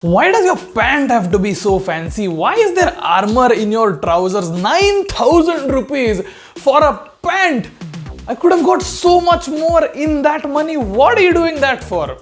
Why does your pant have to be so fancy? Why is there armor in your trousers? 9,000 rupees for a pant! I could have got so much more in that money. What are you doing that for?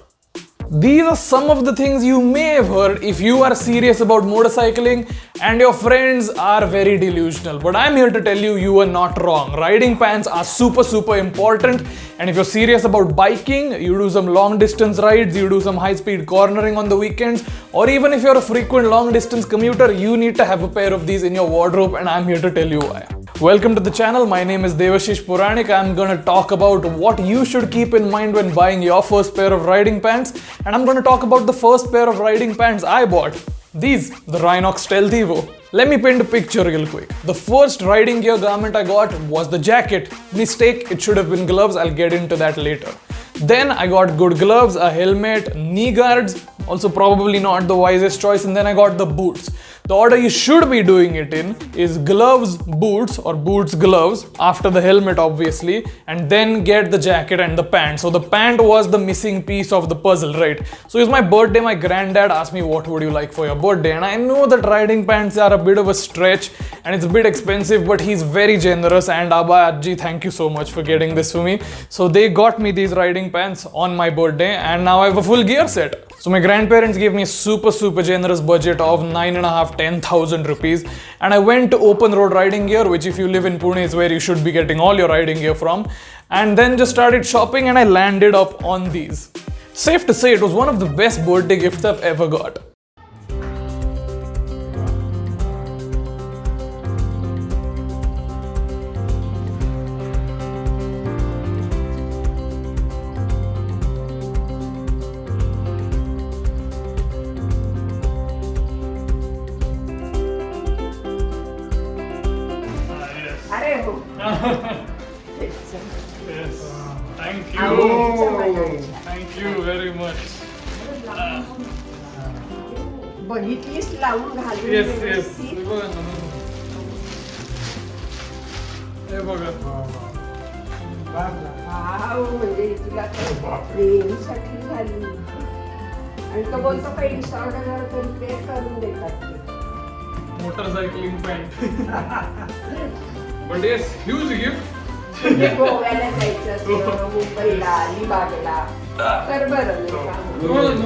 These are some of the things you may have heard if you are serious about motorcycling and your friends are very delusional. But I'm here to tell you, you are not wrong. Riding pants are super important, and if you're serious about biking, you do some long distance rides, you do some high speed cornering on the weekends, or even if you're a frequent long distance commuter, you need to have a pair of these in your wardrobe, and I'm here to tell you why. Welcome to the channel. My name is Devashish Puranik. I'm gonna talk about what you should keep in mind when buying your first pair of riding pants, and I'm gonna talk about the first pair of riding pants I bought. These, the Rynox Stealth Evo. Let me paint a picture real quick. The first riding gear garment I got was the jacket. Mistake, it should have been gloves. I'll get into that later. Then I got good gloves, a helmet, knee guards, also probably not the wisest choice, and then I got the boots. The order you should be doing it in is gloves, boots, or boots, gloves, after the helmet obviously, and then get the jacket and the pant. So the pant was the missing piece of the puzzle, right? So it's my birthday, my granddad asked me what would you like for your birthday, and I know that riding pants are a bit of a stretch and it's a bit expensive, but he's very generous, and Abba Ajji, thank you so much for getting this for me. So they got me these riding pants on my birthday, and now I have a full gear set. So my grandparents gave me a super generous budget of 9,500-10,000 rupees, and I went to open road riding gear, which if you live in Pune is where you should be getting all your riding gear from, and then just started shopping and I landed up on these. Safe to say it was one of the best birthday gifts I've ever got. Yes, thank you. Thank you very much. बघितलीस लावून घालून Yes. व्यवस्थित. हे बघा. वाव, म्हणजे तुला प्रेमसाठी झाली. आणि तो बोलतो काही डिसऑर्डर तरी ते करून देतात ते. Motorcycling pant. But yes, huge gift. ते गोव्याला जायचं असतं, मुंबईला, अलिबागला. तर बरं नाही का? Good.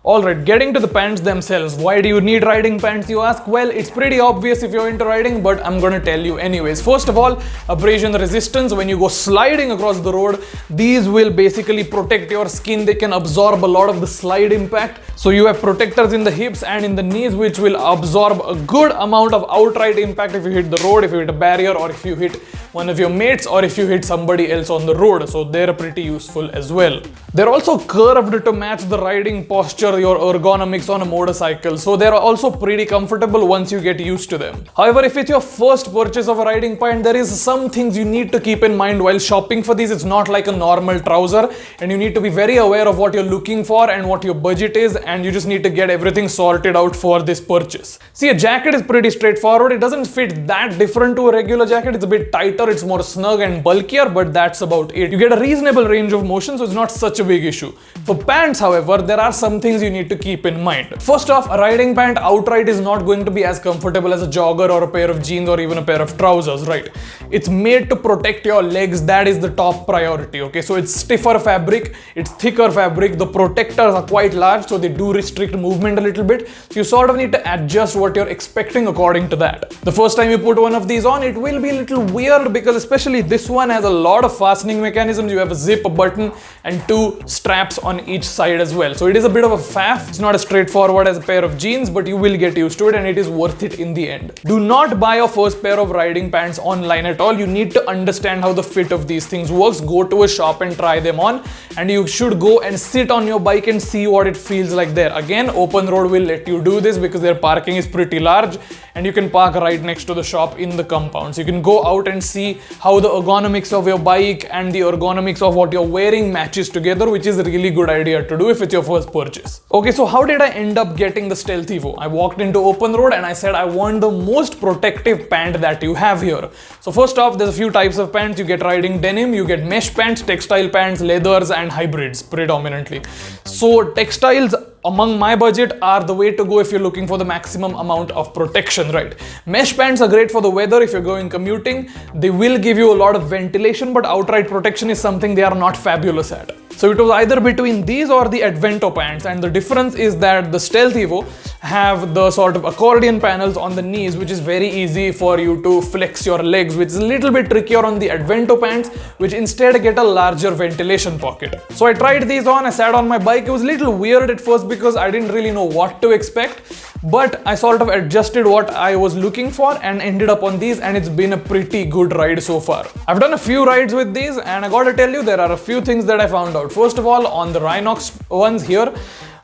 Alright, getting to the pants themselves. Why do you need riding pants, you ask? Well, it's pretty obvious if you're into riding, but I'm gonna tell you anyways. First of all, abrasion resistance. When you go sliding across the road, these will basically protect your skin. They can absorb a lot of the slide impact. So you have protectors in the hips and in the knees, which will absorb a good amount of outright impact if you hit the road, if you hit a barrier, or if you hit one of your mates, or if you hit somebody else on the road. So they're pretty useful as well. They're also curved to match the riding posture, your ergonomics on a motorcycle. So they're also pretty comfortable once you get used to them. However, if it's your first purchase of a riding pant, there is some things you need to keep in mind while shopping for these. It's not like a normal trouser, and you need to be very aware of what you're looking for and what your budget is, and you just need to get everything sorted out for this purchase. See, a jacket is pretty straightforward. It doesn't fit that different to a regular jacket. It's a bit tighter, it's more snug and bulkier, but that's about it. You get a reasonable range of motion, so it's not such a big issue. For pants, however, there are some things you need to keep in mind. First off, a riding pant outright is not going to be as comfortable as a jogger or a pair of jeans or even a pair of trousers, right? It's made to protect your legs. That is the top priority, okay? So it's stiffer fabric, it's thicker fabric, the protectors are quite large, so they do restrict movement a little bit. So you sort of need to adjust what you're expecting according to that. The first time you put one of these on, it will be a little weird because especially this one has a lot of fastening mechanisms. You have a zip, a button, and two straps on each side as well. So it is a bit of a faff. It's not as straightforward as a pair of jeans, but you will get used to it and it is worth it in the end. Do not buy your first pair of riding pants online at all. You need to understand how the fit of these things works. Go to a shop and try them on, and you should go and sit on your bike and see what it feels like there. Again, open road will let you do this because their parking is pretty large and you can park right next to the shop in the compound. So you can go out and see how the ergonomics of your bike and the ergonomics of what you're wearing matches together, which is a really good idea to do if it's your first purchase. Okay, so how did I end up getting the Stealth Evo? I walked into open road and I said I want the most protective pant that you have here. So first off, there's a few types of pants. You get riding denim, you get mesh pants, textile pants, leathers and hybrids predominantly. So textiles among my budget are the way to go if you're looking for the maximum amount of protection, right? Mesh pants are great for the weather if you're going commuting. They will give you a lot of ventilation, but outright protection is something they are not fabulous at. So it was either between these or the Advento pants, and the difference is that the Stealth Evo have the sort of accordion panels on the knees, which is very easy for you to flex your legs, which is a little bit trickier on the Advento pants, which instead get a larger ventilation pocket. So I tried these on, I sat on my bike. It was a little weird at first because I didn't really know what to expect, but I sort of adjusted what I was looking for and ended up on these, and it's been a pretty good ride so far. I've done a few rides with these, and I gotta tell you, there are a few things that I found out. First of all, on the Rynox ones here,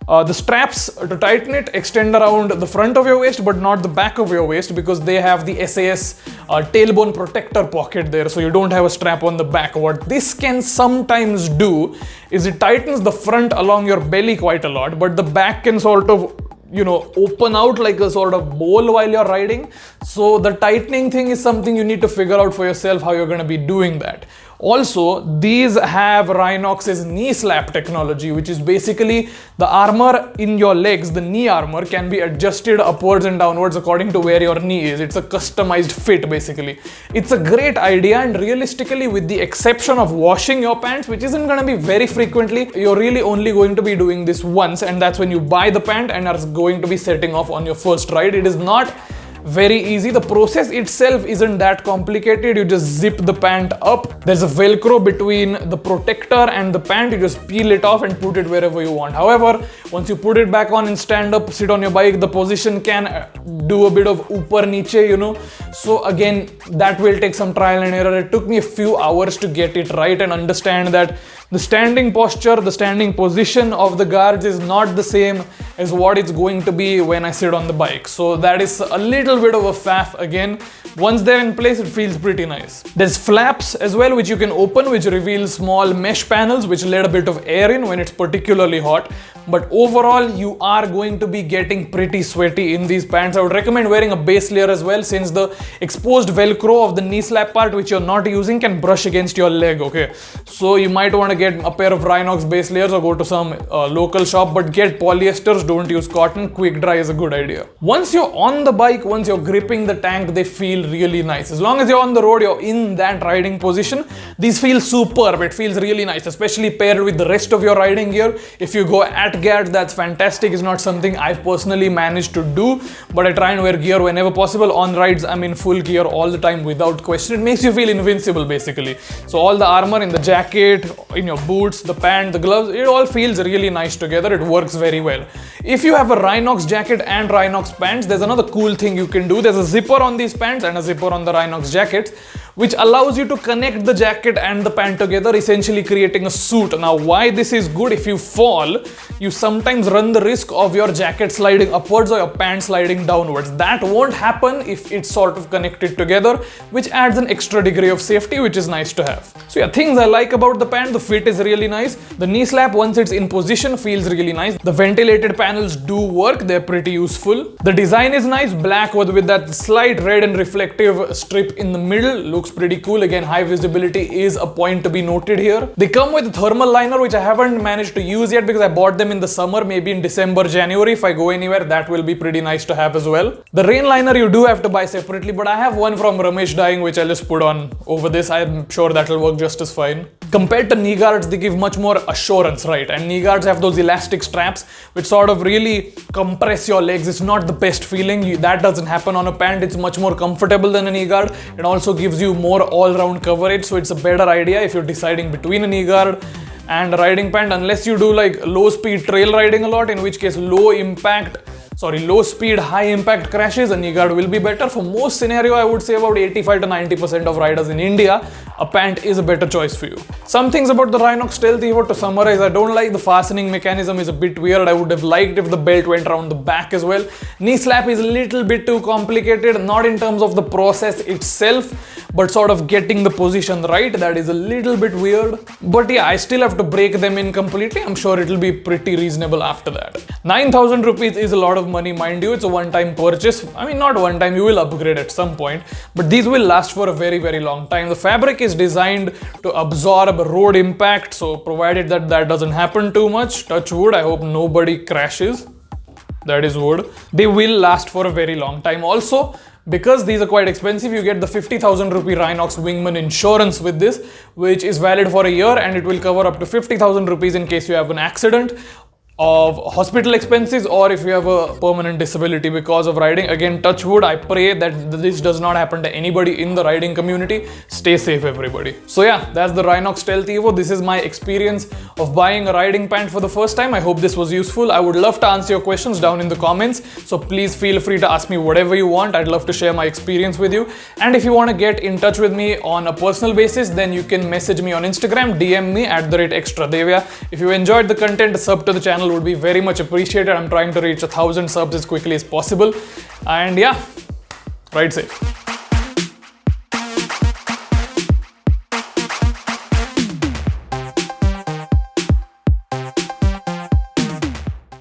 the straps to tighten it extend around the front of your waist but not the back of your waist, because they have the SAS tailbone protector pocket there, so you don't have a strap on the back. What this can sometimes do is it tightens the front along your belly quite a lot, but the back can sort of, you know, open out like a sort of bowl while you're riding. So the tightening thing is something you need to figure out for yourself how you're going to be doing that. Also, these have Rynox's knee slap technology, which is basically the armor in your legs, the knee armor can be adjusted upwards and downwards according to where your knee is. It's a customized fit basically. It's a great idea, and realistically, with the exception of washing your pants, which isn't going to be very frequently, you're really only going to be doing this once, and that's when you buy the pant and are going to be setting off on your first ride. It is not very easy. The process itself isn't that complicated. You just zip the pant up. There's a velcro between the protector and the pant. You just peel it off and put it wherever you want. However, once you put it back on and stand up, sit on your bike, the position can do a bit of upper niche, you know. So again, that will take some trial and error. It took me a few hours to get it right and understand that the standing posture, the standing position of the guards is not the same as what it's going to be when I sit on the bike. So that is a little bit of a faff again. Once they're in place, it feels pretty nice. There's flaps as well, which you can open, which reveal small mesh panels, which let a bit of air in when it's particularly hot. But overall, you are going to be getting pretty sweaty in these pants. I would recommend wearing a base layer as well, since the exposed velcro of the knee slap part, which you're not using, can brush against your leg, okay? So you might want to get a pair of Rynox base layers or go to some local shop, but get polyesters, don't use cotton. Quick dry is a good idea. Once you're on the bike, once you're gripping the tank, they feel really nice. As long as you're on the road, you're in that riding position, these feel superb. It feels really nice, especially paired with the rest of your riding gear. If you go at guards, that's fantastic. It's not something I've personally managed to do, but I try and wear gear whenever possible. On rides, I'm in full gear all the time without question. It makes you feel invincible basically. So all the armor in the jacket, in your boots, the pant, the gloves, it all feels really nice together. It works very well. If you have a Rynox jacket and Rynox pants, there's another cool thing you can do. There's a zipper on these pants and a zipper on the Rynox jackets, which allows you to connect the jacket and the pant together, essentially creating a suit. Now, why this is good: if you fall, you sometimes run the risk of your jacket sliding upwards or your pants sliding downwards. That won't happen if it's sort of connected together, which adds an extra degree of safety, which is nice to have. So yeah, things I like about the pant: the fit is really nice. The knee slap, once it's in position, feels really nice. The ventilated panels do work. They're pretty useful. The design is nice, black with that slight red and reflective strip in the middle. Looks pretty cool. Again, high visibility is a point to be noted here. They come with a thermal liner, which I haven't managed to use yet because I bought them in the summer, maybe in December, January. If I go anywhere, that will be pretty nice to have as well. The rain liner you do have to buy separately, but I have one from Ramesh Dyeing, which I'll just put on over this. I'm sure that'll work just as fine. Compared to knee guards, they give much more assurance, right? And knee guards have those elastic straps which sort of really compress your legs. It's not the best feeling. That doesn't happen on a pant. It's much more comfortable than a knee guard. It also gives you more all-round coverage, so it's a better idea if you're deciding between a knee guard and a riding pant, unless you do like low-speed trail riding a lot, in which case low speed, high impact crashes, a knee guard will be better. For most scenario, I would say about 85 to 90% of riders in India a pant is a better choice for you. Some things about the Rynox Stealth Evo to summarize: I don't like the fastening mechanism, is a bit weird. I would have liked if the belt went around the back as well. Knee slap is a little bit too complicated, not in terms of the process itself, but sort of getting the position right. That is a little bit weird. But yeah, I still have to break them in completely. I'm sure it'll be pretty reasonable after that. 9,000 rupees is a lot of money, mind you. It's a one-time purchase. I mean, not one time, you will upgrade at some point, but these will last for a very, very long time. The fabric is designed to absorb road impact, so provided that that doesn't happen too much, touch wood, I hope nobody crashes. That is wood. They will last for a very long time. Also, because these are quite expensive, you get the 50,000 rupee Rynox Wingman insurance with this, which is valid for a year, and it will cover up to 50,000 rupees in case you have an accident, of hospital expenses, or if you have a permanent disability because of riding. Again, touch wood, I pray that this does not happen to anybody in the riding community. Stay safe, everybody. So yeah, that's the Rynox Stealth Evo. This is my experience of buying a riding pant for the first time. I hope this was useful. I would love to answer your questions down in the comments, so please feel free to ask me whatever you want. I'd love to share my experience with you. And if you want to get in touch with me on a personal basis, then you can message me on Instagram, DM me @extradevya. If you enjoyed the content, a sub to the channel would be very much appreciated. I'm trying to reach 1,000 subs as quickly as possible. And yeah, ride safe.